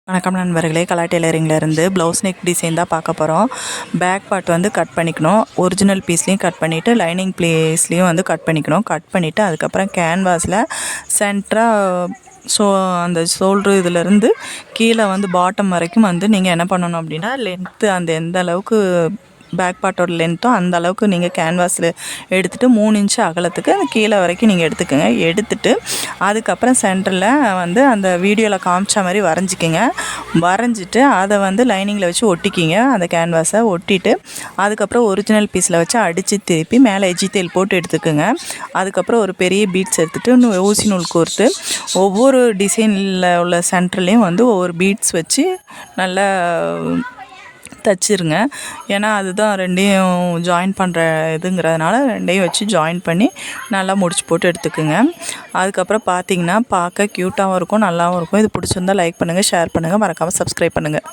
வணக்கம் நண்பர்களே, கலா டெய்லரிங்லேருந்து blouse neck design தான் பார்க்க போகிறோம். பேக் பார்ட் வந்து கட் பண்ணிக்கணும். ஒரிஜினல் பீஸ்லேயும் கட் பண்ணிவிட்டு லைனிங் ப்ளேஸ்லேயும் வந்து கட் பண்ணிக்கணும். கட் பண்ணிவிட்டு அதுக்கப்புறம் கேன்வாஸில் சென்டராக அந்த ஷோல்ட்ரு இதிலேருந்து கீழே வந்து பாட்டம் வரைக்கும் வந்து நீங்கள் என்ன பண்ணணும் அப்படின்னா, லென்த்து அந்த எந்த அளவுக்கு பேக் பார்ட்டோட லென்த்தோ அந்த அளவுக்கு நீங்கள் கேன்வாஸில் எடுத்துகிட்டு 3 இன்ச்சு அகலத்துக்கு கீழே வரைக்கும் நீங்கள் எடுத்துக்கோங்க. எடுத்துகிட்டு அதுக்கப்புறம் சென்டரில் வந்து அந்த வீடியோவில் காமிச்ச மாதிரி வரைஞ்சிட்டு அதை வந்து லைனிங்கில் வச்சு ஒட்டிக்கிங்க. அந்த கேன்வாஸை ஒட்டிட்டு அதுக்கப்புறம் ஒரிஜினல் பீஸில் வச்சு அடித்து திருப்பி மேலே எஜ்ஜி தையல் போட்டு எடுத்துக்கோங்க. அதுக்கப்புறம் ஒரு பெரிய பீட்ஸ் எடுத்துகிட்டு ஊசி நூல் கோர்த்து ஒவ்வொரு டிசைனில் உள்ள சென்டர்லேயும் வந்து ஒவ்வொரு பீட்ஸ் வச்சு நல்லா தச்சிருங்க. ஏன்னா அதுதான் ரெண்டையும் ஜாயின் பண்ணுற இதுங்கிறதுனால ரெண்டையும் வச்சு ஜாயின் பண்ணி நல்லா முடிச்சு போட்டு எடுத்துக்குங்க. அதுக்கப்புறம் பார்த்திங்கன்னா பார்க்க க்யூட்டாகவும் இருக்கும், நல்லாவும் இருக்கும். இது பிடிச்சிருந்தால் லைக் பண்ணுங்கள், ஷேர் பண்ணுங்கள், மறக்காமல் சப்ஸ்கிரைப் பண்ணுங்கள்.